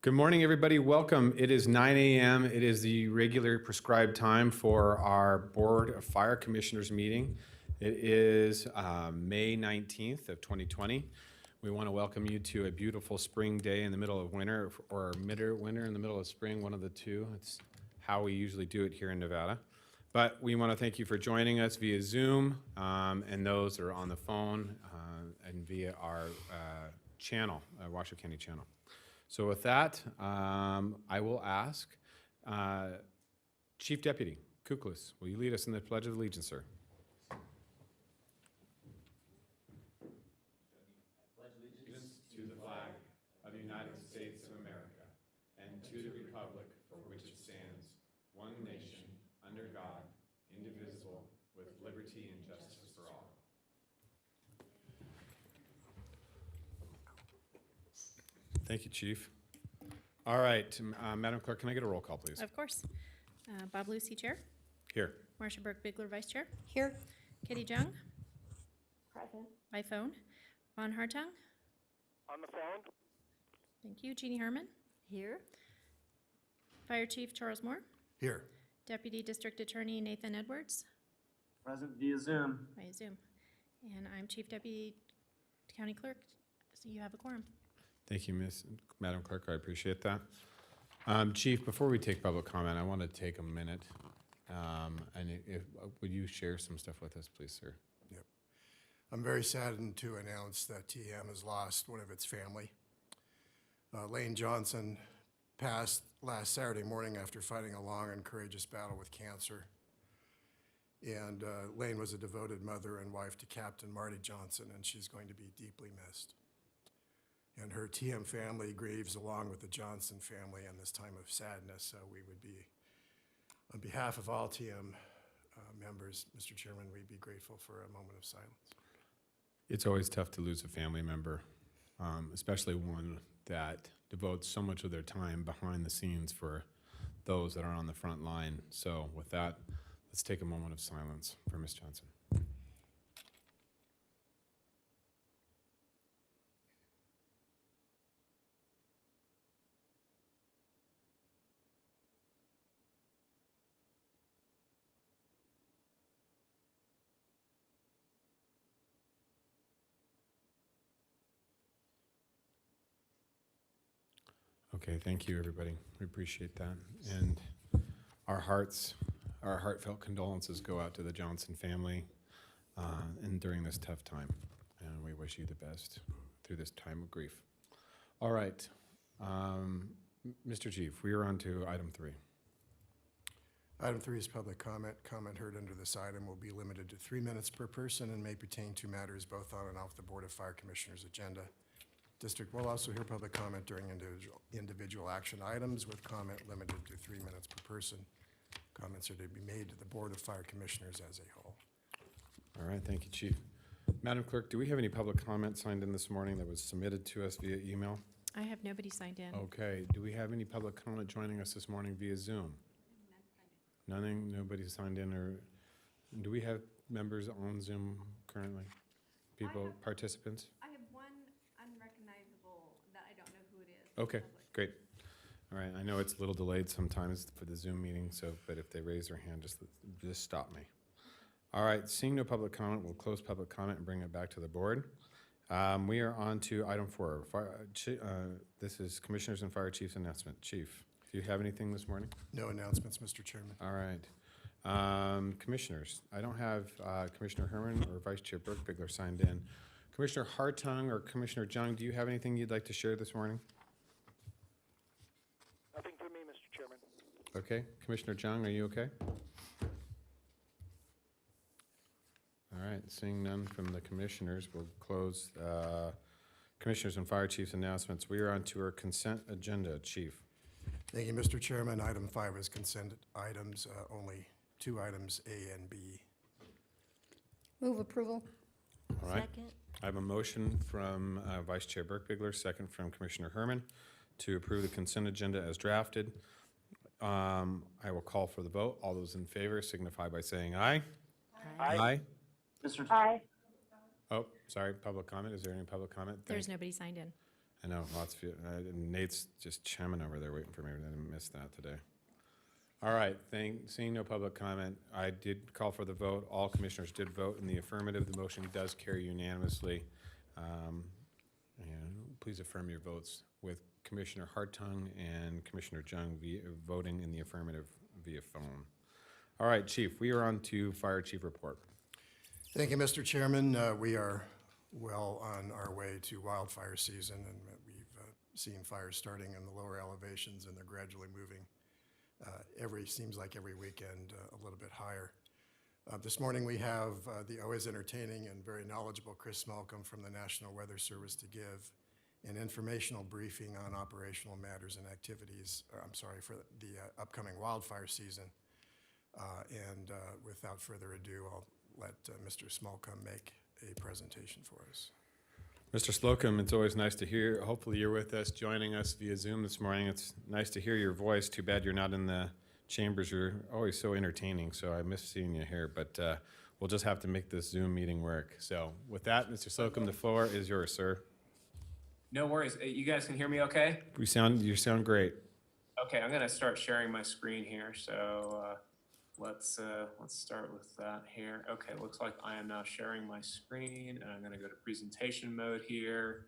Good morning, everybody. Welcome. It is 9 a.m. It is the regular prescribed time for our Board of Fire Commissioners meeting. It is May 19th of 2020. We want to welcome you to a beautiful spring day in the middle of winter, or mid-winter in the middle of spring, one of the two. It's how we usually do it here in Nevada. But we want to thank you for joining us via Zoom and those that are on the phone and via our channel, Washoe County channel. So with that, I will ask Chief Deputy Kuklus, will you lead us in the Pledge of Allegiance, sir? Pledge allegiance to the flag of the United States of America and to the republic for which it stands, one nation, under God, indivisible, with liberty and justice for all. Thank you, Chief. All right, Madam Clerk, can I get a roll call, please? Of course. Bob Lucy, Chair. Here. Marcia Burke-Bigler, Vice Chair. Here. Kitty Jung, Present. by phone. Von Hartung. On the phone? Thank you. Jeannie Herman. Here. Fire Chief Charles Moore. Here. Deputy District Attorney Nathan Edwards, Present via Zoom. by Zoom. And I'm Chief Deputy County Clerk, so you have a quorum. Thank you, Madam Clerk. I appreciate that. Chief, before we take public comment, I want to take a minute. Would you share some stuff with us, please, sir? Yep. I'm very saddened to announce that TM has lost one of its family. Lane Johnson passed last Saturday morning after fighting a long and courageous battle with cancer. And Lane was a devoted mother and wife to Captain Marty Johnson, and she's going to be deeply missed. And her TM family grieves along with the Johnson family in this time of sadness. So we would be, on behalf of all TM members, Mr. Chairman, we'd be grateful for a moment of silence. It's always tough to lose a family member, especially one that devotes so much of their time behind the scenes for those that are on the front line. So with that, let's take a moment of silence for Ms. Johnson. Okay, thank you, everybody. We appreciate that. And our heartfelt condolences go out to the Johnson family and during this tough time. And we wish you the best through this time of grief. All right, Mr. Chief, we are on to item 3. Item 3 is public comment. Comment heard under this item will be limited to 3 minutes per person and may pertain to matters both on and off the Board of Fire Commissioners' agenda. District will also hear public comment during individual action items with comment limited to 3 minutes per person. Comments are to be made to the Board of Fire Commissioners as a whole. All right, thank you, Chief. Madam Clerk, do we have any public comment signed in this morning that was submitted to us via email? I have nobody signed in. Okay, do we have any public comment joining us this morning via Zoom? Nothing, nobody signed in, or do we have members on Zoom currently? People, participants? I have one unrecognizable that I don't know who it is. Okay, great. All right, I know it's a little delayed sometimes for the Zoom meeting, so, but if they raise their hand, just stop me. All right, seeing no public comment, we'll close public comment and bring it back to the board. We are on to item 4. This is Commissioners and Fire Chiefs announcement. Chief, do you have anything this morning? No announcements, Mr. Chairman. All right. Commissioners, I don't have Commissioner Herman or Vice Chair Burke-Bigler signed in. Commissioner Hartung or Commissioner Jung, do you have anything you'd like to share this morning? Nothing for me, Mr. Chairman. Okay. Commissioner Jung, are you okay? All right. Seeing none from the commissioners, we'll close Commissioners and Fire Chiefs announcements. We are on to our consent agenda. Chief. Thank you, Mr. Chairman. Item 5 is consent items, only 2 items, A and B. Move approval. All right. Second. I have a motion from Vice Chair Burke-Bigler, second from Commissioner Herman, to approve the consent agenda as drafted. I will call for the vote. All those in favor signify by saying aye. Aye. Mr. Aye. Oh, sorry, public comment. Is there any public comment? There's nobody signed in. I know, lots of you, Nate's just chiming over there waiting for me. I didn't miss that today. All right, seeing no public comment, I did call for the vote. All commissioners did vote in the affirmative. The motion does carry unanimously. And please affirm your votes with Commissioner Hartung and Commissioner Jung voting in the affirmative via phone. All right, Chief, we are on to Fire Chief report. Thank you, Mr. Chairman. We are well on our way to wildfire season, and we've seen fires starting in the lower elevations, and they're gradually moving seems like every weekend a little bit higher. This morning we have the always entertaining and very knowledgeable Chris Malcolm from the National Weather Service to give an informational briefing on operational matters and activities, for the upcoming wildfire season. And without further ado, I'll let Mr. Smallcombe make a presentation for us. Mr. Slocum, it's always nice to hear. Hopefully you're with us, joining us via Zoom this morning. It's nice to hear your voice. Too bad you're not in the chambers. You're always so entertaining, so I miss seeing you here. But we'll just have to make this Zoom meeting work. So with that, Mr. Slocum, the floor is yours, sir. No worries. You guys can hear me okay? You sound great. Okay, I'm gonna start sharing my screen here. So let's start with that here. Okay, looks like I am now sharing my screen, and I'm gonna go to presentation mode here.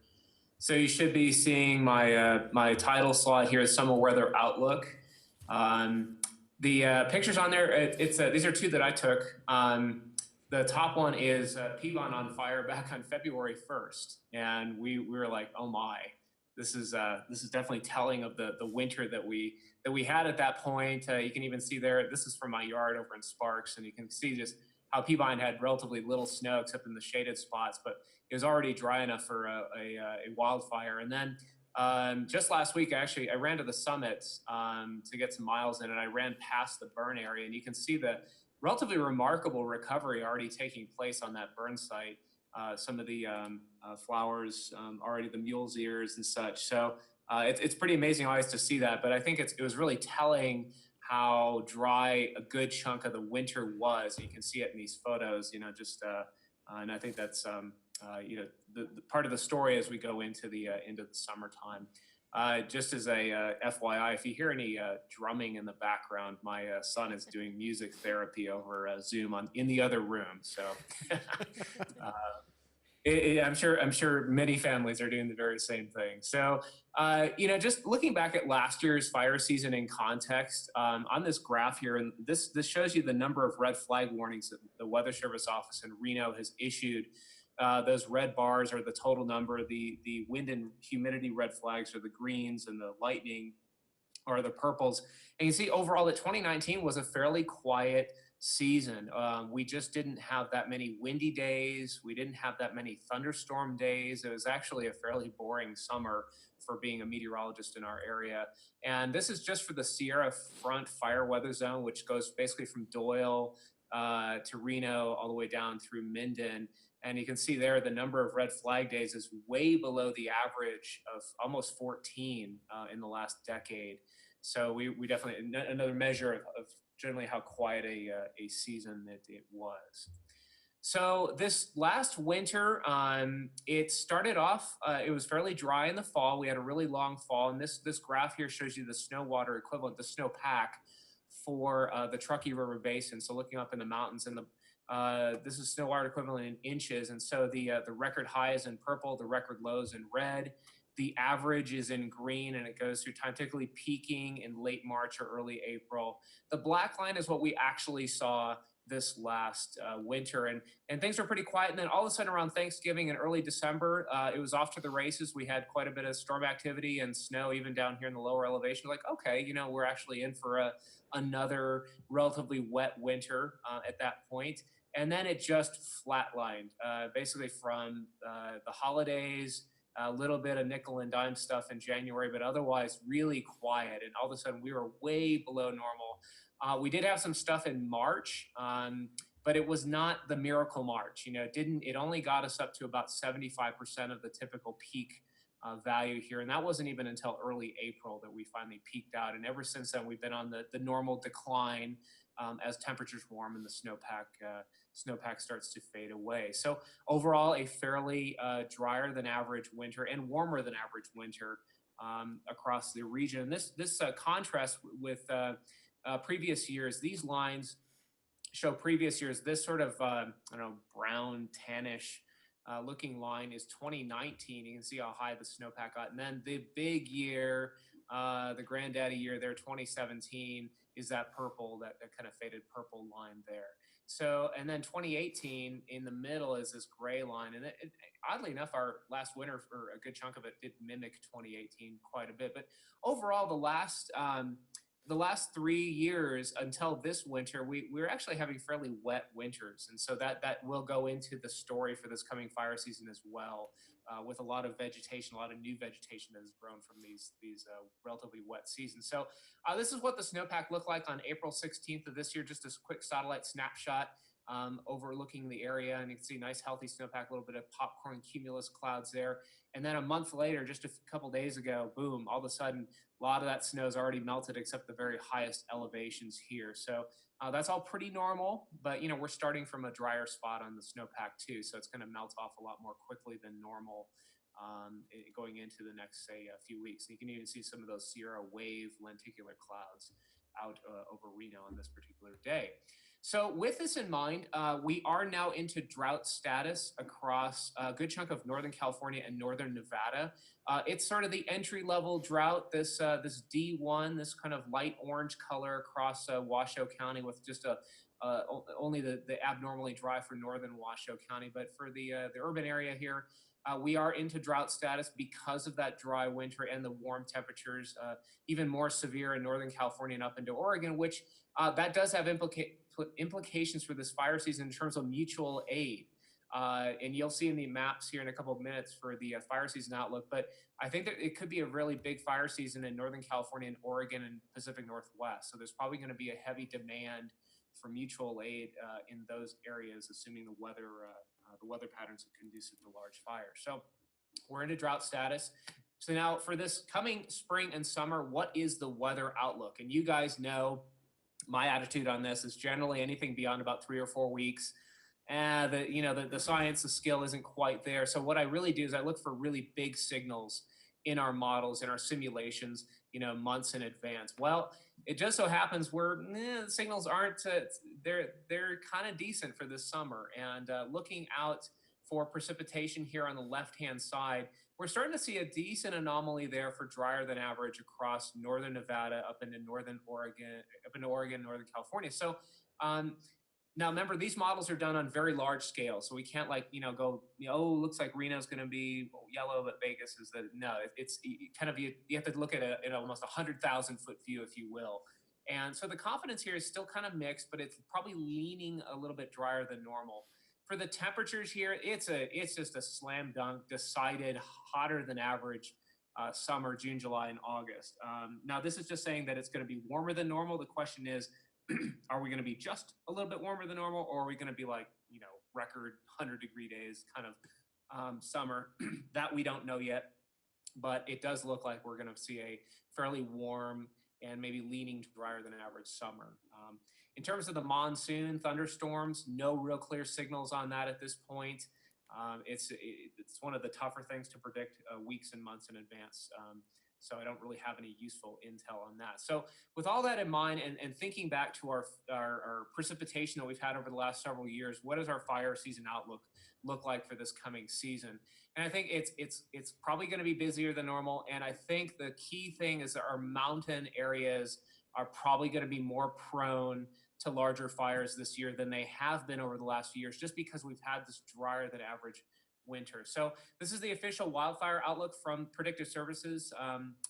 So you should be seeing my my title slide here, Summer Weather Outlook. The pictures on there, these are two that I took. The top one is Peavon on fire back on February 1st, and we were like, oh my, this is definitely telling of the winter that we had at that point. You can even see there, this is from my yard over in Sparks, and you can see just how Peavon had relatively little snow except in the shaded spots, but it was already dry enough for a wildfire. And then just last week, actually, I ran to the summit to get some miles in, and I ran past the burn area, and you can see the relatively remarkable recovery already taking place on that burn site. Some of the flowers, already the mule's ears and such. So it's pretty amazing always to see that, but I think it was really telling how dry a good chunk of the winter was. You can see it in these photos, and I think that's, the part of the story as we go into the summertime. Just as a FYI, if you hear any drumming in the background, my son is doing music therapy over Zoom in the other room. So I'm sure many families are doing the very same thing. So just looking back at last year's fire season in context, on this graph here, and this shows you the number of red flag warnings that the Weather Service office in Reno has issued. Those red bars are the total number. The wind and humidity red flags are the greens, and the lightning are the purples. And you see overall that 2019 was a fairly quiet season. We just didn't have that many windy days. We didn't have that many thunderstorm days. It was actually a fairly boring summer for being a meteorologist in our area. And this is just for the Sierra Front Fire Weather Zone, which goes basically from Doyle to Reno all the way down through Minden. And you can see there the number of red flag days is way below the average of almost 14 in the last decade. So we definitely, another measure of generally how quiet a season it was. So this last winter, it started off, it was fairly dry in the fall. We had a really long fall. And this graph here shows you the snow water equivalent, the snowpack for the Truckee River Basin. So looking up in the mountains, and this is snow water equivalent in inches. And so the record high is in purple, the record lows in red. The average is in green, and it goes through time, typically peaking in late March or early April. The black line is what we actually saw this last winter, and things were pretty quiet. And then all of a sudden around Thanksgiving and early December, it was off to the races. We had quite a bit of storm activity and snow even down here in the lower elevation. Like, okay, we're actually in for another relatively wet winter at that point. And then it just flatlined, basically from the holidays, a little bit of nickel and dime stuff in January, but otherwise really quiet. And all of a sudden we were way below normal. We did have some stuff in March, but it was not the miracle March. It only got us up to about 75% of the typical peak value here. And that wasn't even until early April that we finally peaked out. And ever since then, we've been on the normal decline as temperatures warm and the snowpack starts to fade away. So overall, a fairly drier than average winter and warmer than average winter across the region. This contrasts with previous years. These lines show previous years. This sort of brown tannish looking line is 2019. You can see how high the snowpack got, and then the big year, the granddaddy year there, 2017, is that purple, that kind of faded purple line there. So, and then 2018 in the middle is this gray line, and oddly enough, our last winter, for a good chunk of it, did mimic 2018 quite a bit. But overall, the last 3 years until this winter, we're actually having fairly wet winters, and so that will go into the story for this coming fire season as well, with a lot of vegetation, a lot of new vegetation that has grown from these relatively wet seasons. So this is what the snowpack looked like on April 16th of this year. Just a quick satellite snapshot overlooking the area, and you can see nice healthy snowpack, a little bit of popcorn cumulus clouds there. And then a month later, just a couple days ago, boom, all of a sudden, a lot of that snow's already melted except the very highest elevations here. So that's all pretty normal, but we're starting from a drier spot on the snowpack too, so it's going to melt off a lot more quickly than normal going into the next, say, a few weeks. You can even see some of those Sierra wave lenticular clouds out over Reno on this particular day. So with this in mind, we are now into drought status across a good chunk of Northern California and Northern Nevada. It's sort of the entry-level drought, this D1, this kind of light orange color across Washoe County, with just only the abnormally dry for Northern Washoe County. But for the urban area here, we are into drought status because of that dry winter and the warm temperatures, even more severe in Northern California and up into Oregon, which that does have implications for this fire season in terms of mutual aid. And you'll see in the maps here in a couple of minutes for the fire season outlook, but I think that it could be a really big fire season in Northern California and Oregon and Pacific Northwest. So there's probably going to be a heavy demand for mutual aid in those areas, assuming the weather patterns are conducive to large fires. So we're into drought status. So now for this coming spring and summer, what is the weather outlook? And you guys know my attitude on this is generally anything beyond about 3 or 4 weeks. The science, the skill isn't quite there. So what I really do is I look for really big signals in our models, in our simulations, months in advance. Well, it just so happens the signals aren't, they're kind of decent for this summer. And looking out for precipitation here on the left-hand side, we're starting to see a decent anomaly there for drier than average across Northern Nevada, up into Northern Oregon, Northern California. So now remember, these models are done on very large scale. So we can't go, looks like Reno's going to be yellow, but Vegas is no, it's kind of, you have to look at almost 100,000 foot view, if you will. And so the confidence here is still kind of mixed, but it's probably leaning a little bit drier than normal. For the temperatures here, it's just a slam dunk, decided hotter than average summer, June, July, and August. Now, this is just saying that it's going to be warmer than normal. The question is, are we going to be just a little bit warmer than normal, or are we going to be like, record 100-degree days kind of summer? That we don't know yet, but it does look like we're going to see a fairly warm and maybe leaning drier than average summer. In terms of the monsoon, thunderstorms, no real clear signals on that at this point. It's one of the tougher things to predict weeks and months in advance. So I don't really have any useful intel on that. So with all that in mind, and thinking back to our precipitation that we've had over the last several years, what does our fire season outlook look like for this coming season? And I think it's probably going to be busier than normal. And I think the key thing is that our mountain areas are probably going to be more prone to larger fires this year than they have been over the last few years, just because we've had this drier than average winter. So this is the official wildfire outlook from Predictive Services,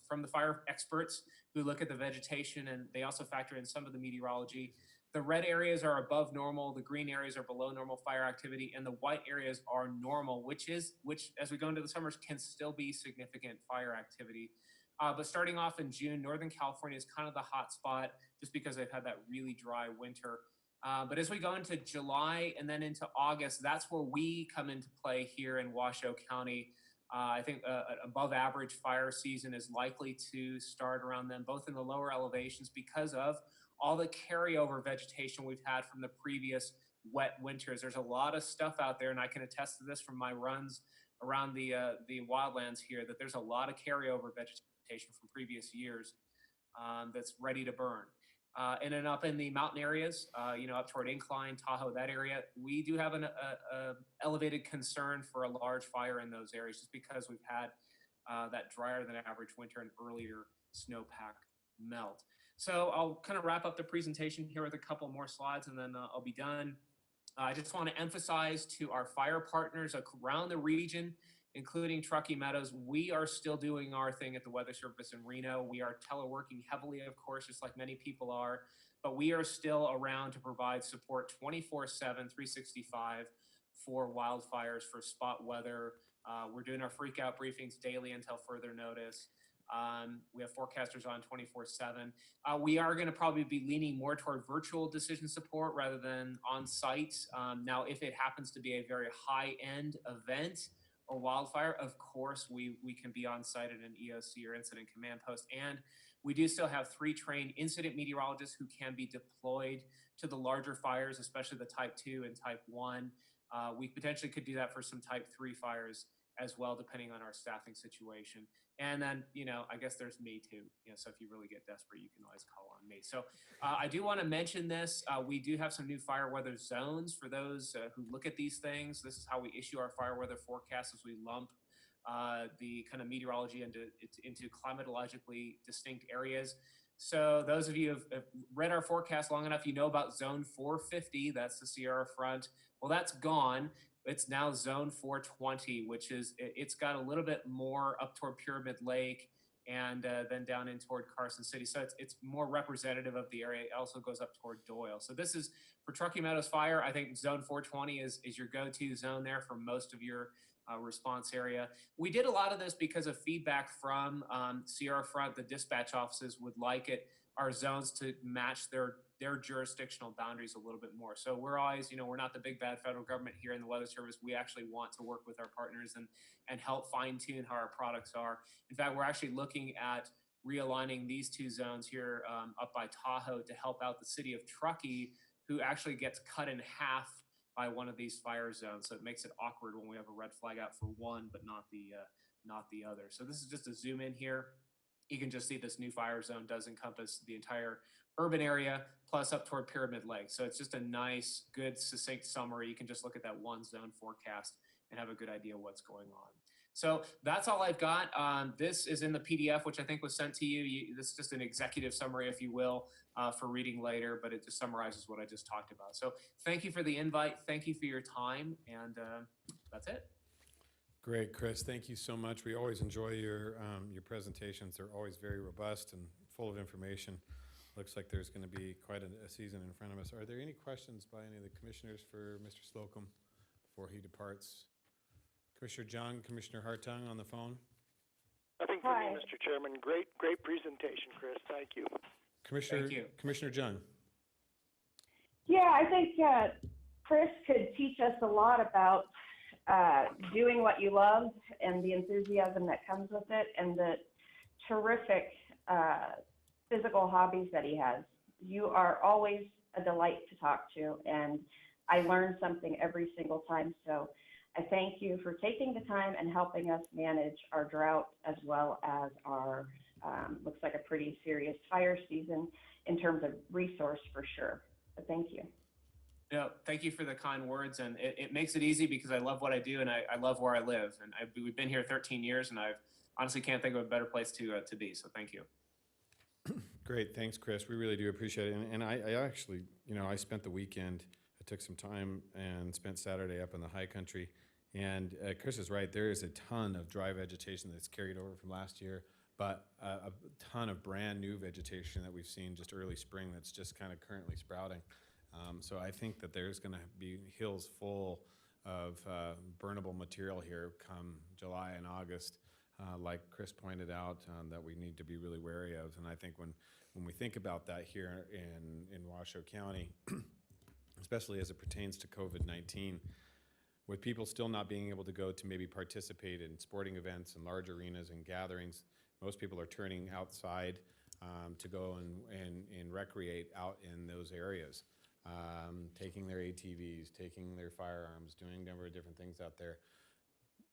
from the fire experts who look at the vegetation, and they also factor in some of the meteorology. The red areas are above normal, the green areas are below normal fire activity, and the white areas are normal, which as we go into the summers can still be significant fire activity. But starting off in June, Northern California is kind of the hot spot just because they've had that really dry winter. But as we go into July and then into August, that's where we come into play here in Washoe County. I think an above average fire season is likely to start around then, both in the lower elevations because of all the carryover vegetation we've had from the previous wet winters. There's a lot of stuff out there, and I can attest to this from my runs around the wildlands here, that there's a lot of carryover vegetation from previous years that's ready to burn. And then up in the mountain areas, up toward Incline, Tahoe, that area, we do have an elevated concern for a large fire in those areas just because we've had that drier than average winter and earlier snowpack melt. So I'll kind of wrap up the presentation here with a couple more slides and then I'll be done. I just want to emphasize to our fire partners around the region, including Truckee, Meadows, we are still doing our thing at the Weather Service in Reno. We are teleworking heavily, of course, just like many people are, but we are still around to provide support 24/7, 365 for wildfires, for spot weather. We're doing our freak out briefings daily until further notice. We have forecasters on 24/7. We are going to probably be leaning more toward virtual decision support rather than on site. Now, if it happens to be a very high-end event or wildfire, of course, we can be on site at an EOC or incident command post. And we do still have 3 trained incident meteorologists who can be deployed to the larger fires, especially the type 2 and type 1. We potentially could do that for some type 3 fires as well, depending on our staffing situation. And then, I guess there's me too. So if you really get desperate, you can always call on me. So I do want to mention this. We do have some new fire weather zones for those who look at these things. This is how we issue our fire weather forecasts, as we lump the kind of meteorology into climatologically distinct areas. So those of you who have read our forecast long enough, you know about zone 450, that's the Sierra front. Well, that's gone. It's now zone 420, which is, it's got a little bit more up toward Pyramid Lake and then down in toward Carson City. So it's more representative of the area. It also goes up toward Doyle. So this is for Truckee Meadows Fire. I think zone 420 is your go-to zone there for most of your response area. We did a lot of this because of feedback from Sierra Front. The dispatch offices would like our zones to match their jurisdictional boundaries a little bit more. So we're always, we're not the big bad federal government here in the Weather Service. We actually want to work with our partners and help fine tune how our products are. In fact, we're actually looking at realigning these 2 zones here up by Tahoe to help out the city of Truckee, who actually gets cut in half by one of these fire zones. So it makes it awkward when we have a red flag out for one, but not the other. So this is just a zoom in here. You can just see this new fire zone does encompass the entire urban area plus up toward Pyramid Lake. So it's just a nice, good, succinct summary. You can just look at that one zone forecast and have a good idea what's going on. So that's all I've got. This is in the PDF, which I think was sent to you. This is just an executive summary, if you will, for reading later, but it just summarizes what I just talked about. So thank you for the invite. Thank you for your time. And that's it. Great, Chris. Thank you so much. We always enjoy your presentations. They're always very robust and full of information. Looks like there's going to be quite a season in front of us. Are there any questions by any of the commissioners for Mr. Slocum before he departs? Commissioner Jung, Commissioner Hartung on the phone. Nothing for me, Mr. Chairman. Great presentation, Chris. Thank you. Commissioner Jung. Yeah, I think Chris could teach us a lot about doing what you love and the enthusiasm that comes with it and the terrific physical hobbies that he has. You are always a delight to talk to, and I learn something every single time. So I thank you for taking the time and helping us manage our drought as well as our looks like a pretty serious fire season in terms of resource for sure. But thank you. No, thank you for the kind words, and it makes it easy because I love what I do and I love where I live. And we've been here 13 years, and I honestly can't think of a better place to be. So thank you. Great, thanks, Chris. We really do appreciate it. And I actually, I spent the weekend. I took some time and spent Saturday up in the high country. And Chris is right. There is a ton of dry vegetation that's carried over from last year, but a ton of brand new vegetation that we've seen just early spring that's just kind of currently sprouting. So I think that there's going to be hills full of burnable material here come July and August, like Chris pointed out, that we need to be really wary of. And I think when we think about that here in Washoe County, especially as it pertains to COVID-19, with people still not being able to go to maybe participate in sporting events and large arenas and gatherings, most people are turning outside to go and recreate out in those areas, taking their ATVs, taking their firearms, doing a number of different things out there.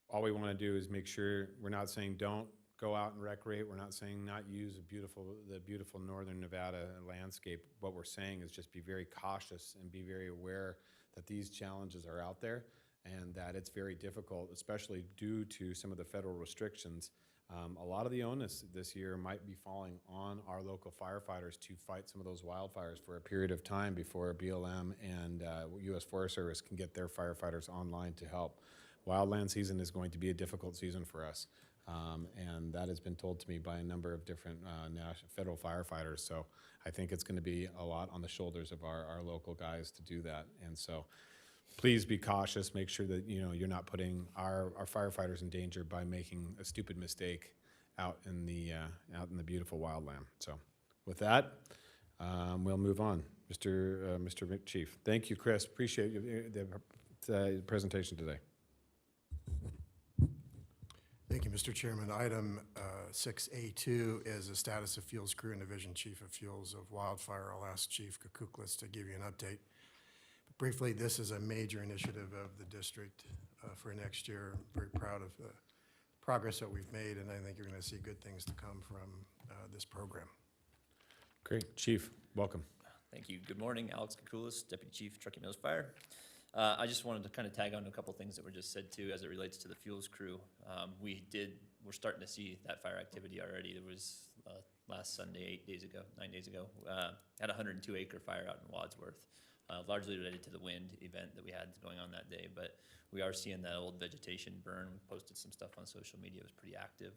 All we want to do is make sure we're not saying don't go out and recreate. We're not saying not use the beautiful northern Nevada landscape. What we're saying is just be very cautious and be very aware that these challenges are out there and that it's very difficult, especially due to some of the federal restrictions. A lot of the onus this year might be falling on our local firefighters to fight some of those wildfires for a period of time before BLM and U.S. Forest Service can get their firefighters online to help. Wildland season is going to be a difficult season for us, and that has been told to me by a number of different federal firefighters. So I think it's going to be a lot on the shoulders of our local guys to do that. And so please be cautious. Make sure that you're not putting our firefighters in danger by making a stupid mistake out in the beautiful wildland. So with that, we'll move on. Mr. Chief, thank you, Chris. Appreciate the presentation today. Thank you, Mr. Chairman. Item 6A2 is the status of Fuels Crew and Division Chief of Fuels of Wildfire. I'll ask Chief Kuklis to give you an update. But briefly, this is a major initiative of the district for next year. I'm very proud of the progress that we've made, and I think you're going to see good things to come from this program. Great. Chief, welcome. Thank you. Good morning, Alex Kuklis, Deputy Chief, Truckee Meadows Fire. I just wanted to kind of tag on to a couple things that were just said too as it relates to the fuels crew. We're starting to see that fire activity already. There was last Sunday, 9 days ago, had a 102-acre fire out in Wadsworth, largely related to the wind event that we had going on that day. But we are seeing that old vegetation burn. We posted some stuff on social media. It was pretty active,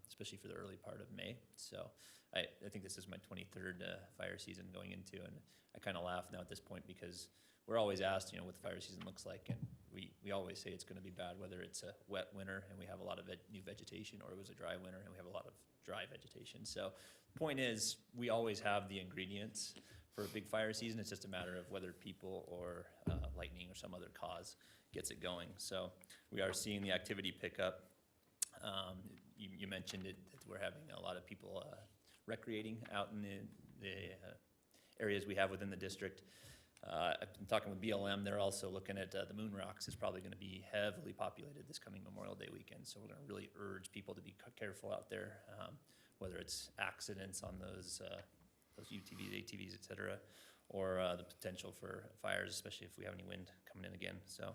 especially for the early part of May. So I think this is my 23rd fire season going into, and I kind of laugh now at this point because we're always asked, what the fire season looks like, and we always say it's going to be bad, whether it's a wet winter and we have a lot of new vegetation, or it was a dry winter and we have a lot of dry vegetation. So the point is, we always have the ingredients for a big fire season. It's just a matter of whether people or lightning or some other cause gets it going. So we are seeing the activity pick up. You mentioned it, that we're having a lot of people recreating out in the areas we have within the district. I've been talking with BLM. They're also looking at the Moon Rocks is probably going to be heavily populated this coming Memorial Day weekend. So we're going to really urge people to be careful out there, whether it's accidents on those UTVs, ATVs, et cetera, or the potential for fires, especially if we have any wind coming in again. So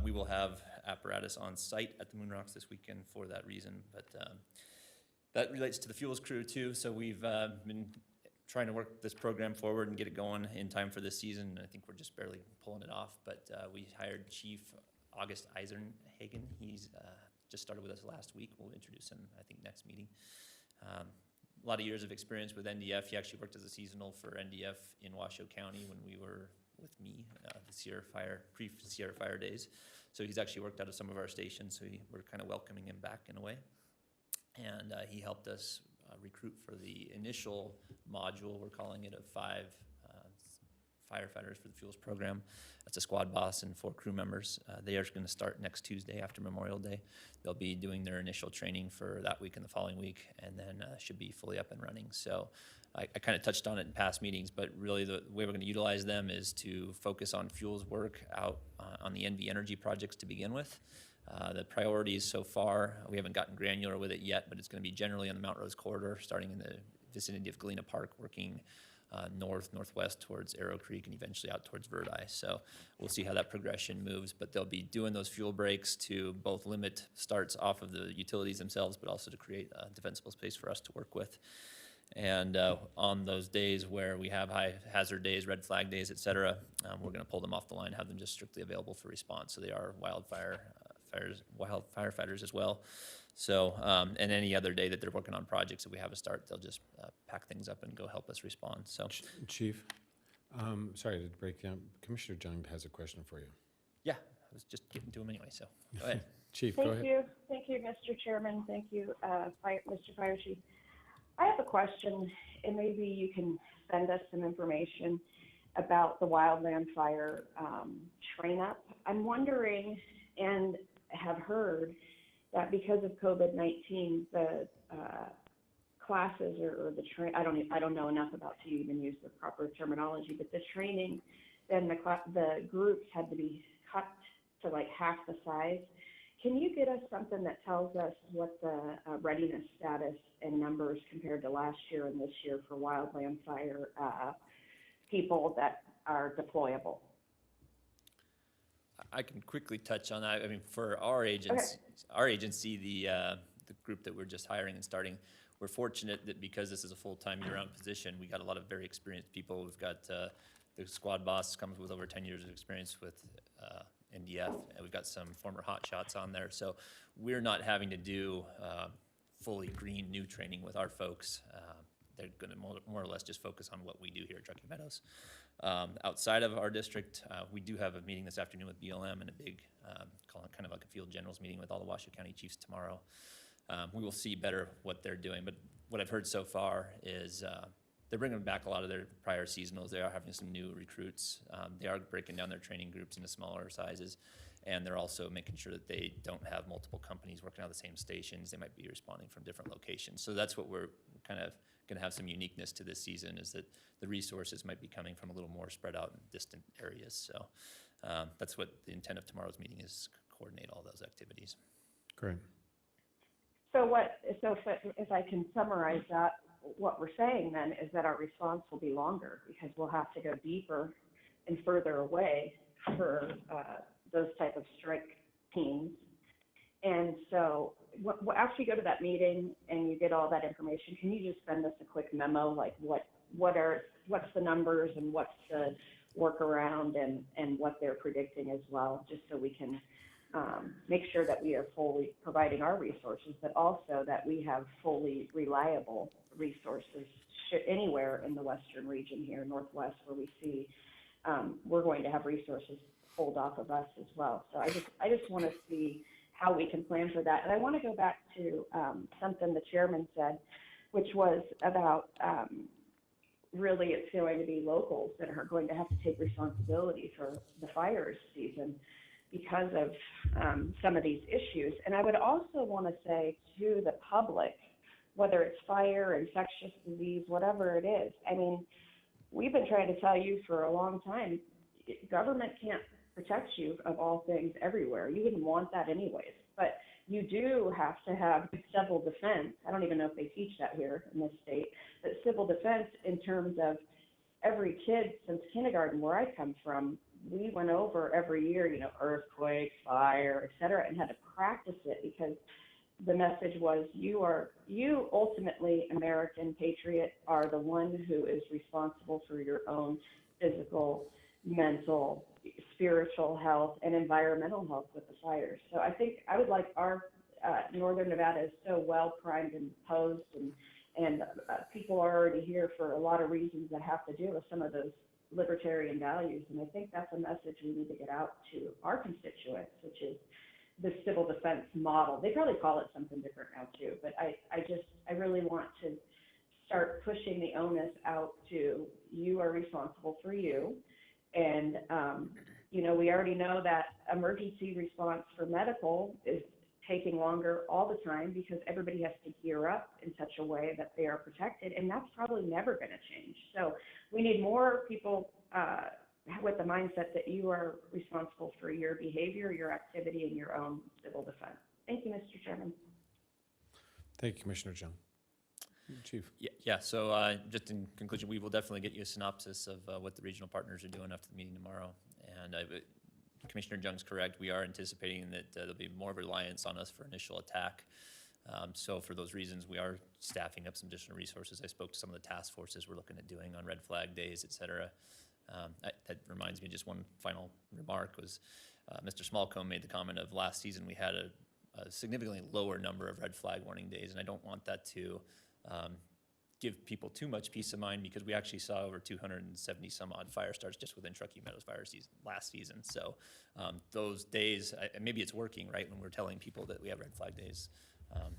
we will have apparatus on site at the Moon Rocks this weekend for that reason. But that relates to the fuels crew too. So we've been trying to work this program forward and get it going in time for this season. I think we're just barely pulling it off, but we hired Chief August Eisenhagen. He's just started with us last week. We'll introduce him, I think, next meeting. A lot of years of experience with NDF. He actually worked as a seasonal for NDF in Washoe County when we were with me, the pre-Sierra Fire days. So he's actually worked out of some of our stations, so we're kind of welcoming him back in a way. And he helped us recruit for the initial module. We're calling it of 5 firefighters for the fuels program. That's a squad boss and 4 crew members. They are going to start next Tuesday after Memorial Day. They'll be doing their initial training for that week and the following week, and then should be fully up and running. So I kind of touched on it in past meetings, but really the way we're going to utilize them is to focus on fuels work out on the NV Energy projects to begin with. The priorities so far, we haven't gotten granular with it yet, but it's going to be generally on the Mount Rose corridor, starting in the vicinity of Galena Park, working northwest towards Arrow Creek and eventually out towards Verdi. So we'll see how that progression moves, but they'll be doing those fuel breaks to both limit starts off of the utilities themselves, but also to create a defensible space for us to work with. And on those days where we have high hazard days, red flag days, et cetera, we're going to pull them off the line, have them just strictly available for response. So they are wild firefighters as well. So, and any other day that they're working on projects that we have a start, they'll just pack things up and go help us respond. So, Chief, sorry to break down. Commissioner Jung has a question for you. yeah, I was just getting to him anyway. So, go ahead. Chief, go ahead. Thank you, Mr. Chairman. Thank you, Mr. Fire Chief. I have a question, and maybe you can send us some information. about the wildland fire train up. I'm wondering and have heard that because of COVID-19, the classes or the I don't know enough about to even use the proper terminology, but the training, then the groups had to be cut to like half the size. Can you get us something that tells us what the readiness status and numbers compared to last year and this year for wildland fire people that are deployable? I can quickly touch on that. I mean, for our agency, the group that we're just hiring and starting, we're fortunate that because this is a full-time year-round position, we got a lot of very experienced people. We've got the squad boss comes with over 10 years of experience with NDF, and we've got some former hot shots on there. So we're not having to do fully green new training with our folks. They're going to more or less just focus on what we do here at Truckee Meadows. Outside of our district, we do have a meeting this afternoon with BLM and a big, kind of like a field generals meeting with all the Washoe County chiefs tomorrow. We will see better what they're doing, but what I've heard so far is they're bringing back a lot of their prior seasonals. They are having some new recruits. They are breaking down their training groups into smaller sizes, and they're also making sure that they don't have multiple companies working on the same stations. They might be responding from different locations. So that's what we're kind of going to have some uniqueness to this season, is that the resources might be coming from a little more spread out in distant areas. So that's what the intent of tomorrow's meeting is, coordinate all those activities. Great. So if I can summarize that, what we're saying then is that our response will be longer because we'll have to go deeper and further away for those type of strike teams. And so after you go to that meeting and you get all that information, can you just send us a quick memo, like what's the numbers and what's the workaround and what they're predicting as well, just so we can make sure that we are fully providing our resources, but also that we have fully reliable resources anywhere in the western region here, Northwest, where we see we're going to have resources pulled off of us as well. So I just want to see how we can plan for that. And I want to go back to something the chairman said, which was about really it's going to be locals that are going to have to take responsibility for the fires season because of some of these issues. And I would also want to say to the public, whether it's fire, infectious disease, whatever it is, I mean, we've been trying to tell you for a long time, government can't protect you of all things everywhere. You wouldn't want that anyways. But you do have to have civil defense. I don't even know if they teach that here in this state, but civil defense in terms of every kid since kindergarten where I come from, we went over every year, earthquake, fire, et cetera, and had to practice it because the message was you ultimately, American patriot, are the one who is responsible for your own physical, mental, spiritual health, and environmental health with the fires. So I think I would like our Northern Nevada is so well primed and posed, and people are already here for a lot of reasons that have to do with some of those libertarian values. And I think that's a message we need to get out to our constituents, which is the civil defense model. They probably call it something different now too, but I really want to start pushing the onus out to you are responsible for you. And, we already know that emergency response for medical is taking longer all the time because everybody has to gear up in such a way that they are protected, and that's probably never going to change. So we need more people with the mindset that you are responsible for your behavior, your activity, and your own civil defense. Thank you, Mr. Chairman. Thank you, Commissioner Jung. Chief. Yeah. So just in conclusion, we will definitely get you a synopsis of what the regional partners are doing after the meeting tomorrow. And Commissioner Jung's correct. We are anticipating that there'll be more reliance on us for initial attack. So for those reasons, we are staffing up some additional resources. I spoke to some of the task forces we're looking at doing on red flag days, et cetera. That reminds me, just one final remark was Mr. Smallcombe made the comment of last season we had a significantly lower number of red flag warning days, and I don't want that to give people too much peace of mind because we actually saw over 270 some odd fire starts just within Truckee Meadows fire season last season. So those days, maybe it's working, right? When we're telling people that we have red flag days,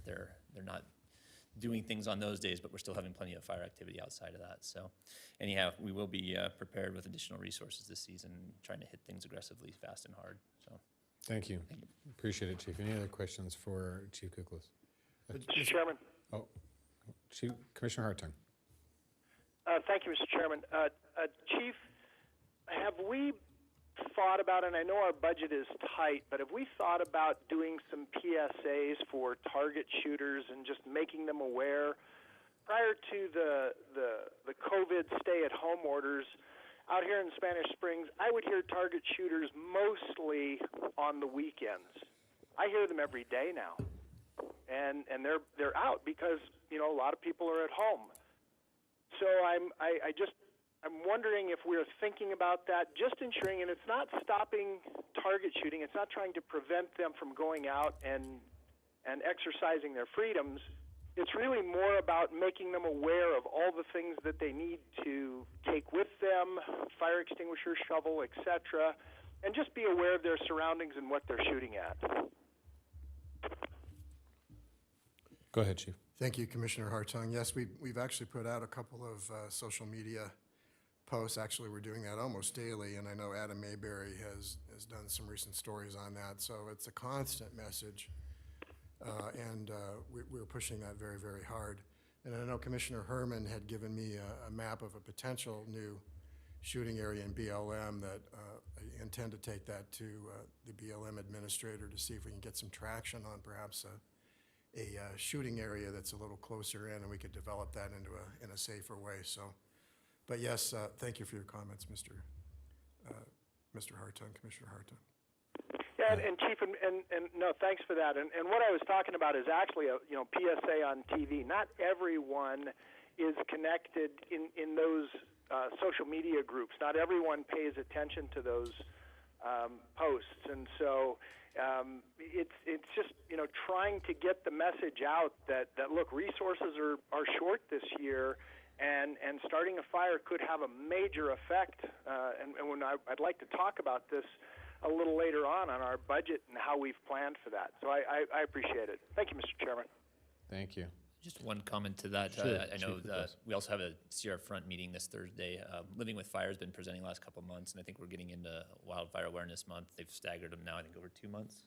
they're not doing things on those days, but we're still having plenty of fire activity outside of that. So anyhow, we will be prepared with additional resources this season, trying to hit things aggressively, fast and hard. So Thank you. Appreciate it, Chief. Any other questions for Chief Kuklus? Mr. Chairman. Oh, Chief Commissioner Hartung. Thank you, Mr. Chairman. Chief, have we thought about, and I know our budget is tight, but have we thought about doing some PSAs for target shooters and just making them aware? Prior to the COVID stay-at-home orders, out here in Spanish Springs, I would hear target shooters mostly on the weekends. I hear them every day now, and they're out because a lot of people are at home. So I'm wondering if we're thinking about that, just ensuring, and it's not stopping target shooting. It's not trying to prevent them from going out and exercising their freedoms. It's really more about making them aware of all the things that they need to take with them, fire extinguisher, shovel, etc., and just be aware of their surroundings and what they're shooting at. Go ahead, Chief. Thank you, Commissioner Hartung. Yes, we've actually put out a couple of social media posts. Actually, we're doing that almost daily, and I know Adam Mayberry has done some recent stories on that. So it's a constant message, and we're pushing that very, very hard. And I know Commissioner Herman had given me a map of a potential new shooting area in BLM that I intend to take that to the BLM administrator to see if we can get some traction on perhaps a shooting area that's a little closer in, and we could develop that in a safer way. So, but yes, thank you for your comments, Mr. Hartung, Commissioner Hartung. Yeah, and Chief, and no, thanks for that. And what I was talking about is actually a PSA on TV. Not everyone is connected in those social media groups. Not everyone pays attention to those posts, and so it's just trying to get the message out that look, resources are short this year, and starting a fire could have a major effect. And when I'd like to talk about this a little later on our budget and how we've planned for that. So I appreciate it. Thank you, Mr. Chairman. Thank you. just one comment to that. Sure, I know Chief, please. we also have a Sierra Front meeting this Thursday. Living with Fire has been presenting the last couple of months, and I think we're getting into Wildfire Awareness Month. They've staggered them now, I think, over 2 months,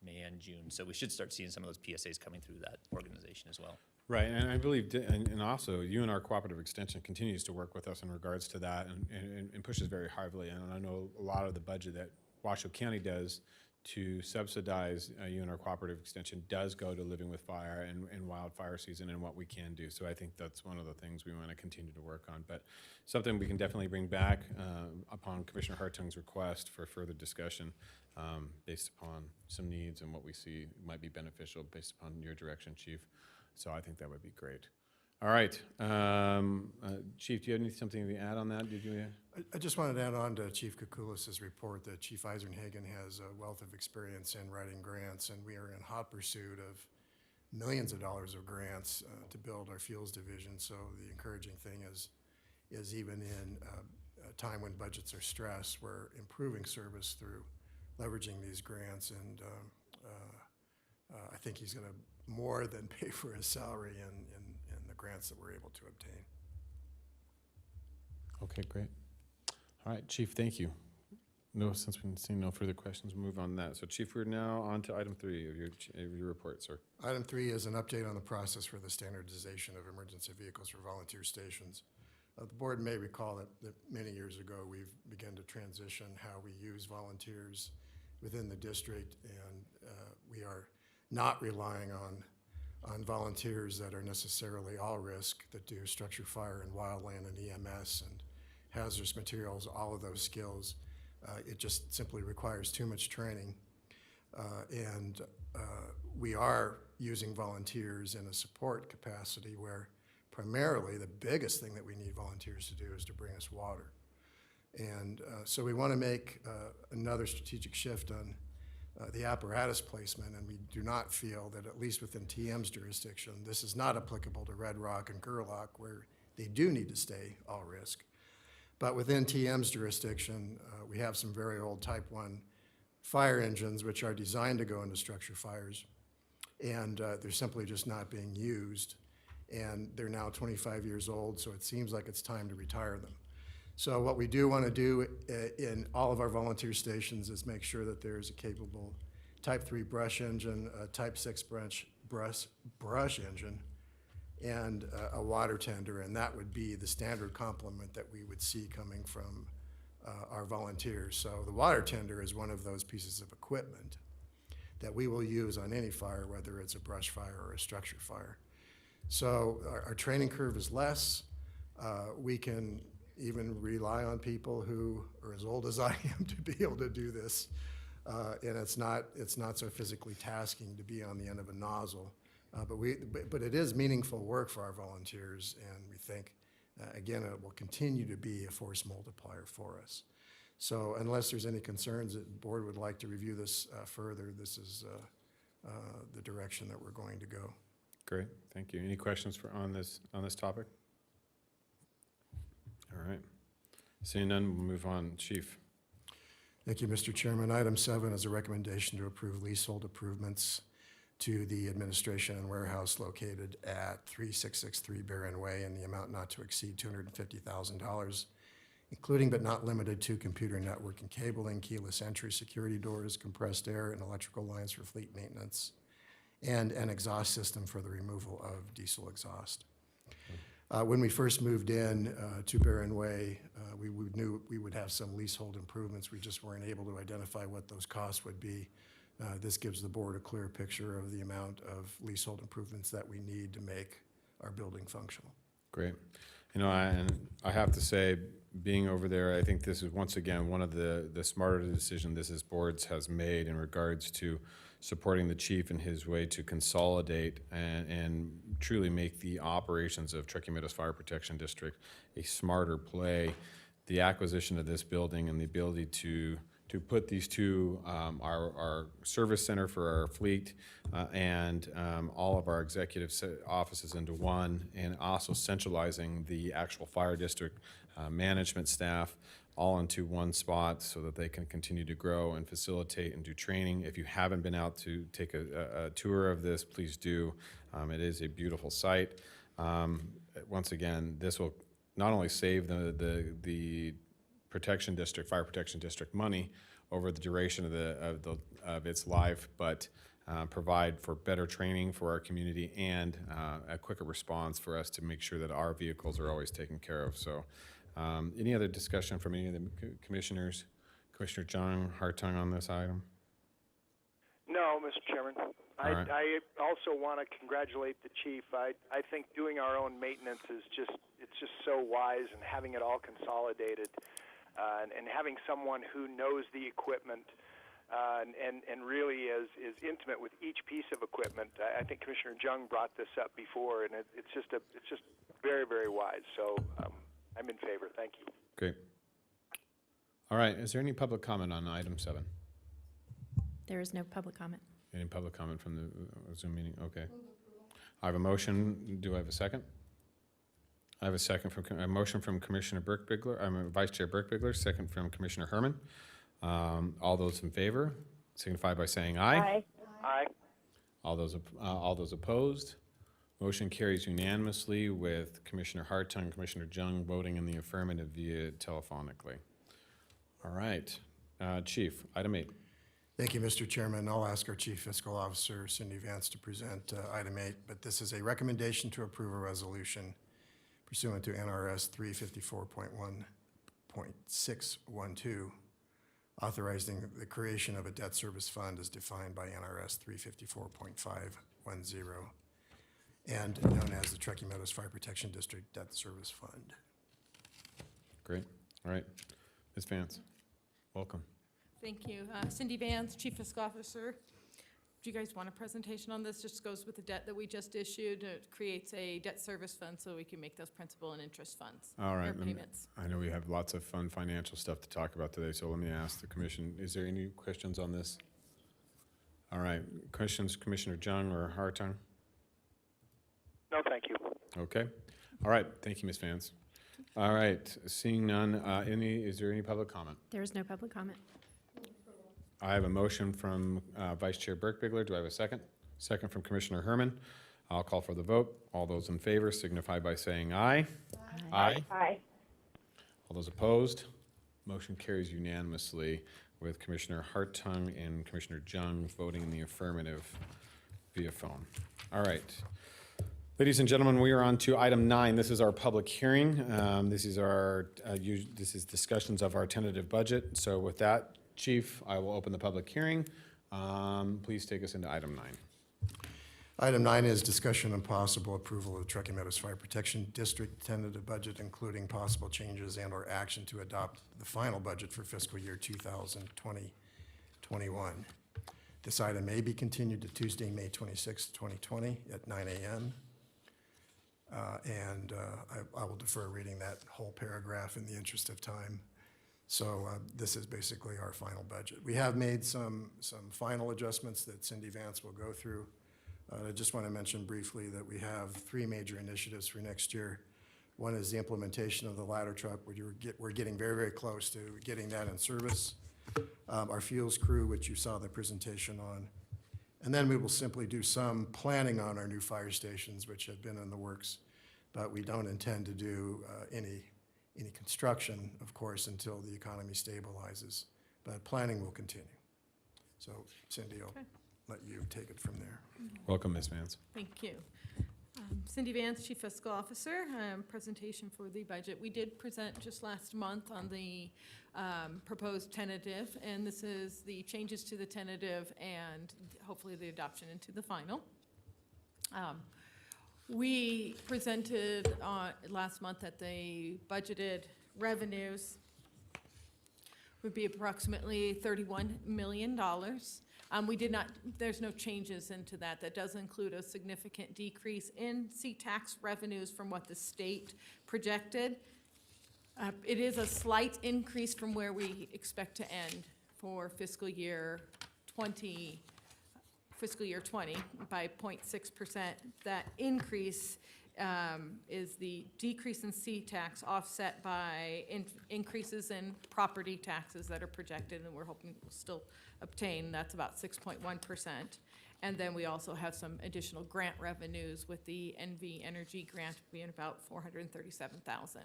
May and June. So we should start seeing some of those PSAs coming through that organization as well. Right, and I believe, and also UNR Cooperative Extension continues to work with us in regards to that and pushes very heavily. And I know a lot of the budget that Washoe County does to subsidize UNR Cooperative Extension does go to Living with Fire and wildfire season and what we can do. So I think that's one of the things we want to continue to work on. But something we can definitely bring back upon Commissioner Hartung's request for further discussion based upon some needs and what we see might be beneficial based upon your direction, Chief. So I think that would be great. All right, Chief, do you have something to add on that? Did you? I just wanted to add on to Chief Kukulis's report that Chief Eisenhagen has a wealth of experience in writing grants, and we are in hot pursuit of millions of dollars of grants to build our fuels division. So the encouraging thing is even in a time when budgets are stressed, we're improving service through leveraging these grants, and I think he's going to more than pay for his salary in the grants that we're able to obtain. Okay, great. All right, Chief, thank you. No, since we've seen no further questions, we'll move on that. So, Chief, we're now on to item 3 of your report, sir. Item 3 is an update on the process for the standardization of emergency vehicles for volunteer stations. The board may recall that many years ago we've begun to transition how we use volunteers within the district, and we are not relying on volunteers that are necessarily all risk, that do structure fire and wildland and EMS and hazardous materials, all of those skills. It just simply requires too much training. And we are using volunteers in a support capacity where primarily the biggest thing that we need volunteers to do is to bring us water. And so we want to make another strategic shift on the apparatus placement, and we do not feel that, at least within TM's jurisdiction, this is not applicable to Red Rock and Gerlach, where they do need to stay all risk. But within TM's jurisdiction, we have some very old Type 1 fire engines which are designed to go into structure fires. and they're simply just not being used. And they're now 25 years old, so it seems like it's time to retire them. So what we do want to do in all of our volunteer stations is make sure that there's a capable Type 3 brush engine, a Type 6 brush engine, and a water tender, and that would be the standard complement that we would see coming from our volunteers. So the water tender is one of those pieces of equipment that we will use on any fire, whether it's a brush fire or a structure fire. So our training curve is less. We can even rely on people who are as old as I am to be able to do this. And it's not so physically tasking to be on the end of a nozzle. But it is meaningful work for our volunteers, and we think, again, it will continue to be a force multiplier for us. So unless there's any concerns that the board would like to review this further, this is the direction that we're going to go. Great, thank you. Any questions on this topic? All right. Seeing none, we'll move on. Chief. Thank you, Mr. Chairman. Item 7 is a recommendation to approve leasehold improvements to the administration and warehouse located at 3663 Barron Way in the amount not to exceed $250,000, including but not limited to computer network and cabling, keyless entry, security doors, compressed air, and electrical lines for fleet maintenance, and an exhaust system for the removal of diesel exhaust. When we first moved in to Barron Way, we knew we would have some leasehold improvements. We just weren't able to identify what those costs would be. This gives the board a clear picture of the amount of leasehold improvements that we need to make our building functional. Great. You know, I have to say, being over there, I think this is once again one of the smarter decisions this board has made in regards to supporting the chief in his way to consolidate and truly make the operations of Truckee Meadows Fire Protection District a smarter play. The acquisition of this building and the ability to put these two, our service center for our fleet and all of our executive offices into one, and also centralizing the actual fire district management staff all into one spot so that they can continue to grow and facilitate and do training. If you haven't been out to take a tour of this, please do. It is a beautiful site. Once again, this will not only save the protection district, fire protection district money over the duration of its life, but provide for better training for our community and a quicker response for us to make sure that our vehicles are always taken care of. So any other discussion from any of the commissioners? Commissioner John Hartung on this item? No, Mr. Chairman. All right. I also want to congratulate the chief. I think doing our own maintenance is it's just so wise, and having it all consolidated and having someone who knows the equipment and really is intimate with each piece of equipment. I think Commissioner Jung brought this up before, and it's just very, very wise. So I'm in favor. Thank you. Great. All right. Is there any public comment on item 7? There is no public comment. Any public comment from the Zoom meeting? Okay. I have a motion. Do I have a second? I have a motion from Commissioner Burke-Bigler, Vice Chair Burke-Bigler, second from Commissioner Herman. All those in favor signify by saying aye. Aye. Aye. All those opposed. Motion carries unanimously with Commissioner Hartung and Commissioner Jung voting in the affirmative via telephonically. All right. Chief, item 8. Thank you, Mr. Chairman. I'll ask our Chief Fiscal Officer, Cindy Vance, to present item 8, but this is a recommendation to approve a resolution pursuant to NRS 354.1.612, authorizing the creation of a debt service fund as defined by NRS 354.510 and known as the Truckee Meadows Fire Protection District Debt Service Fund. Great. All right. Ms. Vance, welcome. Thank you. Cindy Vance, Chief Fiscal Officer. Do you guys want a presentation on this? Just goes with the debt that we just issued. It creates a debt service fund so we can make those principal and interest funds. All right. Or payments. I know we have lots of fun financial stuff to talk about today, so let me ask the commission, is there any questions on this? All right. Questions, Commissioner Jung or Hartung? No, thank you. Okay. All right. Thank you, Ms. Vance. All right. Seeing none, is there any public comment? There is no public comment. I have a motion from Vice Chair Burke-Bigler. Do I have a second? Second from Commissioner Herman. I'll call for the vote. All those in favor signify by saying aye. Aye. Aye. All those opposed? Motion carries unanimously with Commissioner Hartung and Commissioner Jung voting in the affirmative via phone. All right. Ladies and gentlemen, we are on to item 9. This is our public hearing. This is discussions of our tentative budget. So with that, Chief, I will open the public hearing. Please take us into item 9. Item 9 is discussion and possible approval of the Truckee Meadows Fire Protection District tentative budget, including possible changes and/or action to adopt the final budget for fiscal year 2020-21. This item may be continued to Tuesday, May 26, 2020 at 9 a.m. I will defer reading that whole paragraph in the interest of time. So this is basically our final budget. We have made some final adjustments that Cindy Vance will go through. I just want to mention briefly that we have 3 major initiatives for next year. One is the implementation of the ladder truck. We're getting very, very close to getting that in service. Our fuels crew, which you saw the presentation on. And then we will simply do some planning on our new fire stations, which have been in the works. But we don't intend to do any construction, of course, until the economy stabilizes. But planning will continue. So Cindy, I'll let you take it from there. Welcome, Ms. Vance. Thank you. Cindy Vance, Chief Fiscal Officer, presentation for the budget. We did present just last month on the proposed tentative, and this is the changes to the tentative and hopefully the adoption into the final. We presented last month that the budgeted revenues would be approximately $31 million. We did not, there's no changes into that. That does include a significant decrease in seat tax revenues from what the state projected. It is a slight increase from where we expect to end for fiscal year 20 by 0.6%. That increase is the decrease in seat tax offset by increases in property taxes that are projected, and we're hoping we'll still obtain. That's about 6.1%. And then we also have some additional grant revenues with the NV Energy grant being about $437,000.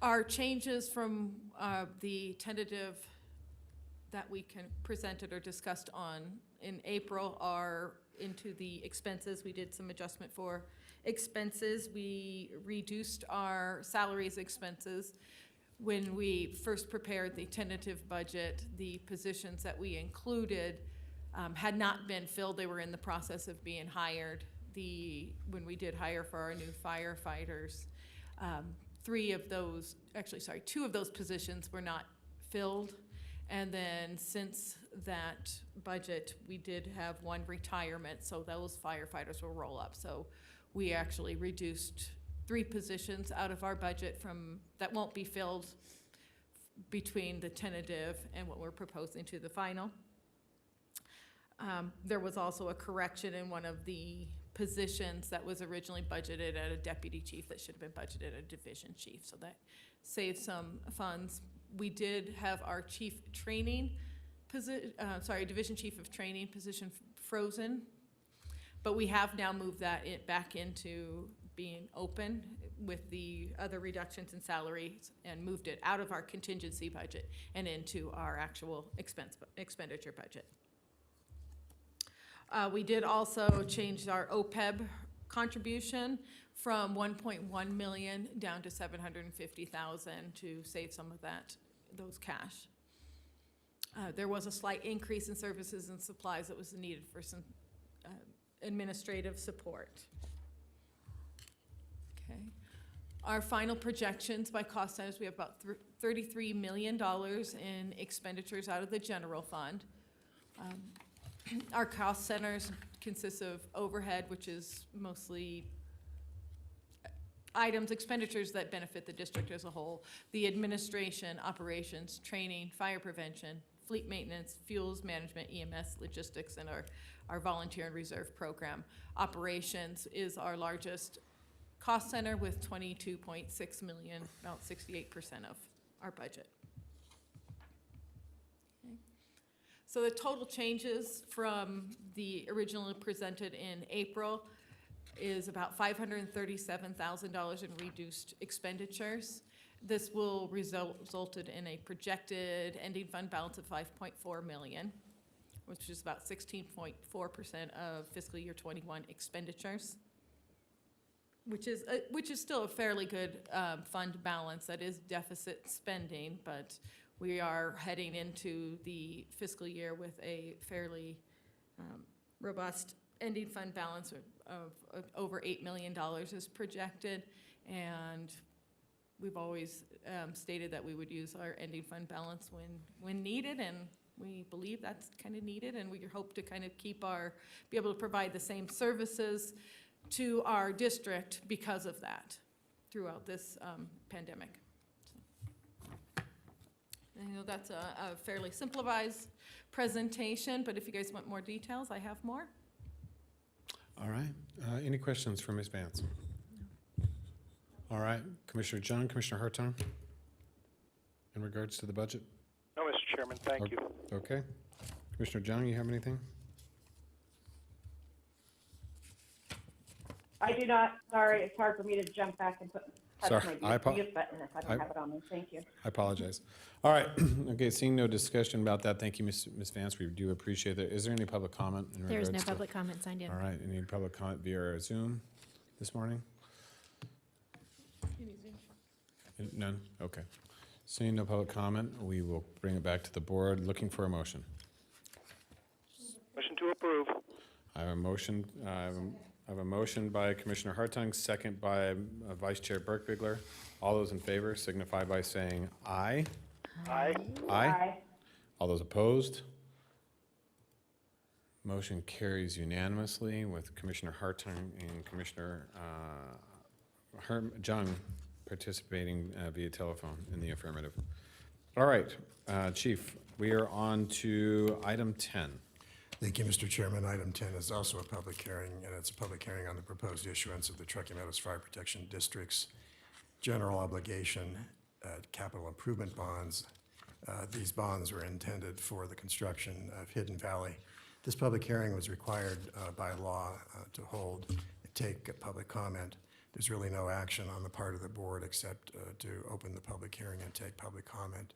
Our changes from the tentative that we presented or discussed in April are into the expenses. We did some adjustment for expenses. We reduced our salaries expenses. When we first prepared the tentative budget, the positions that we included had not been filled. They were in the process of being hired. When we did hire for our new firefighters, 2 of those positions were not filled. And then since that budget, we did have 1 retirement, so those firefighters will roll up. So we actually reduced 3 positions out of our budget that won't be filled between the tentative and what we're proposing to the final. There was also a correction in one of the positions that was originally budgeted at a deputy chief that should have been budgeted at a division chief, so that saved some funds. We did have our division chief of training position frozen, but we have now moved that back into being open with the other reductions in salaries and moved it out of our contingency budget and into our actual expenditure budget. We did also change our OPEB contribution from 1.1 million down to 750,000 to save some of those cash. There was a slight increase in services and supplies that was needed for some administrative support. Okay. Our final projections by cost centers, we have about $33 million in expenditures out of the general fund. Our cost centers consist of overhead, which is mostly expenditures that benefit the district as a whole, the administration, operations, training, fire prevention, fleet maintenance, fuels management, EMS, logistics, and our volunteer and reserve program. Operations is our largest cost center with $22.6 million, about 68% of our budget. Okay. So the total changes from the originally presented in April is about $537,000 in reduced expenditures. This will resulted in a projected ending fund balance of $5.4 million, which is about 16.4% of fiscal year '21 expenditures, which is still a fairly good fund balance. That is deficit spending, but we are heading into the fiscal year with a fairly robust ending fund balance of over $8 million is projected, and we've always stated that we would use our ending fund balance when needed, and we believe that's kind of needed, and we hope to kind of be able to provide the same services to our district because of that throughout this pandemic. I know that's a fairly simplified presentation, but if you guys want more details, I have more. All right. Any questions for Ms. Vance? All right. Commissioner Jung, Commissioner Hartung, in regards to the budget? No, Mr. Chairman, thank you. Okay. Commissioner Jung, you have anything? I do not. Sorry, it's hard for me to jump back and touch Sorry, my mute button if I don't have it on me. Thank you. I apologize. All right. Okay, seeing no discussion about that, thank you, Ms. Vance. We do appreciate that. Is there any public comment in There is regards no to? public comment signed in. All right. Any public comment via Zoom this morning? None? Okay. Seeing no public comment, we will bring it back to the board. Looking for a motion. Motion to approve. I have a motion. I have a motion by Commissioner Hartung, second by Vice Chair Burkbigler. All those in favor signify by saying aye. Aye. Aye. All those opposed? Motion carries unanimously with Commissioner Hartung and Commissioner Jung participating via telephone in the affirmative. All right, Chief, we are on to item 10. Thank you, Mr. Chairman. Item 10 is also a public hearing, and it's a public hearing on the proposed issuance of the Truckee Meadows Fire Protection District's general obligation capital improvement bonds. These bonds were intended for the construction of Hidden Valley. This public hearing was required by law to hold and take a public comment. There's really no action on the part of the board except to open the public hearing and take public comment.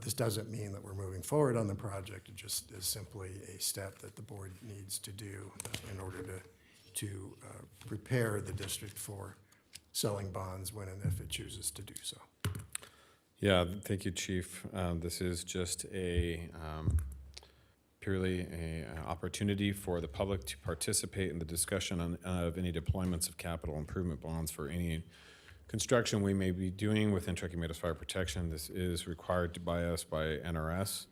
This doesn't mean that we're moving forward on the project. It just is simply a step that the board needs to do in order to prepare the district for selling bonds when and if it chooses to do so. Yeah, thank you, Chief. This is just a purely an opportunity for the public to participate in the discussion of any deployments of capital improvement bonds for any construction we may be doing within Truckee Meadows Fire Protection. This is required by us by NRS.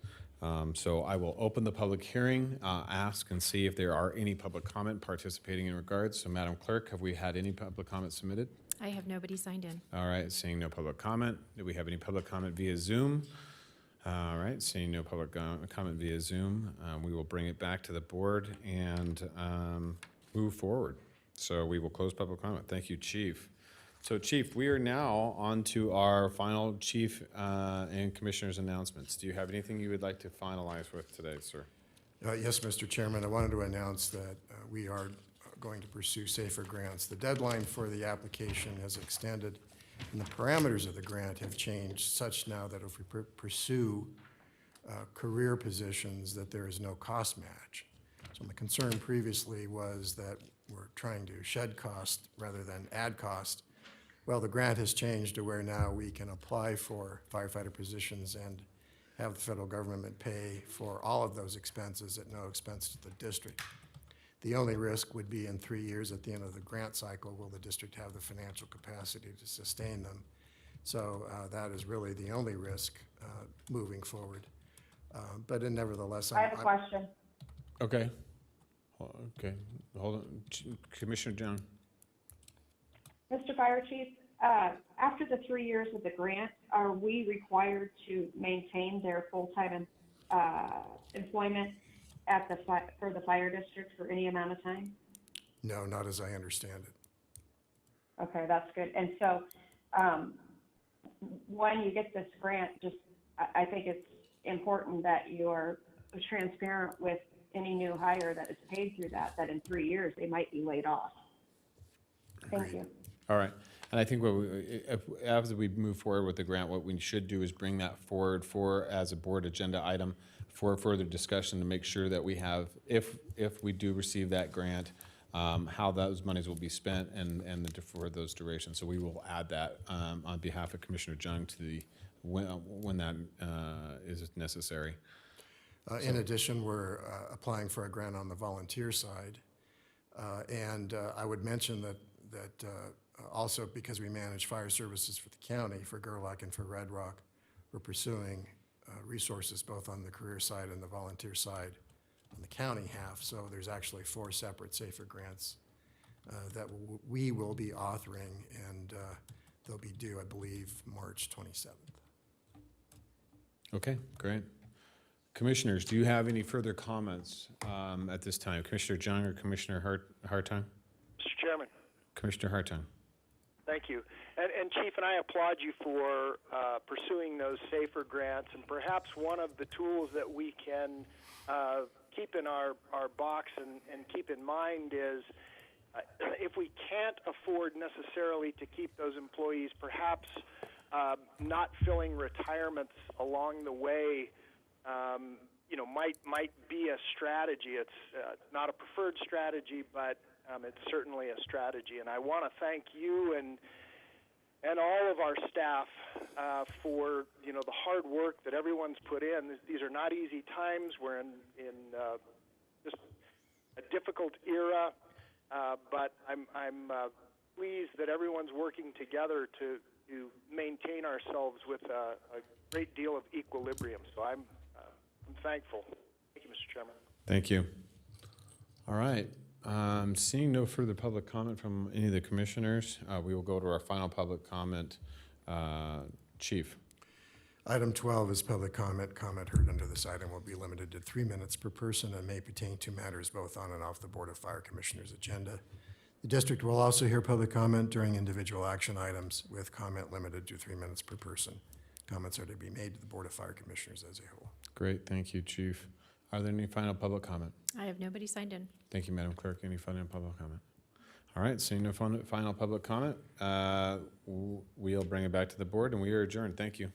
So I will open the public hearing, ask and see if there are any public comment participating in regards. So Madam Clerk, have we had any public comments submitted? I have nobody signed in. All right, seeing no public comment. Do we have any public comment via Zoom? All right, seeing no public comment via Zoom, we will bring it back to the board and move forward. So we will close public comment. Thank you, Chief. So Chief, we are now on to our final Chief and Commissioner's announcements. Do you have anything you would like to finalize with today, sir? Yes, Mr. Chairman, I wanted to announce that we are going to pursue SAFER grants. The deadline for the application has extended, and the parameters of the grant have changed such now that if we pursue career positions, that there is no cost match. So the concern previously was that we're trying to shed cost rather than add cost. Well, the grant has changed to where now we can apply for firefighter positions and have the federal government pay for all of those expenses at no expense to the district. The only risk would be in 3 years at the end of the grant cycle, will the district have the financial capacity to sustain them? So that is really the only risk moving forward. But nevertheless, I have a question. Okay. Okay, hold on. Commissioner Jung. Mr. Fire Chief, after the 3 years of the grant, are we required to maintain their full-time employment at for the fire district for any amount of time? No, not as I understand it. Okay, that's good. And so when you get this grant, I think it's important that you're transparent with any new hire that is paid through that in 3 years, they might be laid off. Thank you. All right. And I think as we move forward with the grant, what we should do is bring that forward as a board agenda item for further discussion to make sure that we have, if we do receive that grant, how those monies will be spent and for those durations. So we will add that on behalf of Commissioner Jung to when that is necessary. In addition, we're applying for a grant on the volunteer side. And I would mention that also because we manage fire services for the county, for Gerlach and for Red Rock, we're pursuing resources both on the career side and the volunteer side on the county half. So there's actually 4 separate SAFER grants that we will be authoring, and they'll be due, I believe, March 27th. Okay, great. Commissioners, do you have any further comments at this time? Commissioner Jung or Commissioner Hartung? Mr. Chairman. Commissioner Hartung. Thank you. And Chief, and I applaud you for pursuing those SAFER grants. And perhaps one of the tools that we can keep in our box and keep in mind is if we can't afford necessarily to keep those employees, perhaps not filling retirements along the way, might be a strategy. It's not a preferred strategy, but it's certainly a strategy. And I want to thank you and all of our staff for the hard work that everyone's put in. These are not easy times. We're in just a difficult era, but I'm pleased that everyone's working together to maintain ourselves with a great deal of equilibrium. So I'm thankful. Thank you, Mr. Chairman. Thank you. All right. Seeing no further public comment from any of the commissioners, we will go to our final public comment. Chief. Item 12 is public comment. Comment heard under this item will be limited to 3 minutes per person and may pertain to matters both on and off the Board of Fire Commissioners' agenda. The district will also hear public comment during individual action items with comment limited to 3 minutes per person. Comments are to be made to the Board of Fire Commissioners as a whole. Great. Thank you, Chief. Are there any final public comment? I have nobody signed in. Thank you, Madam Clerk. Any final public comment? All right, seeing no final public comment, we'll bring it back to the board and we are adjourned. Thank you.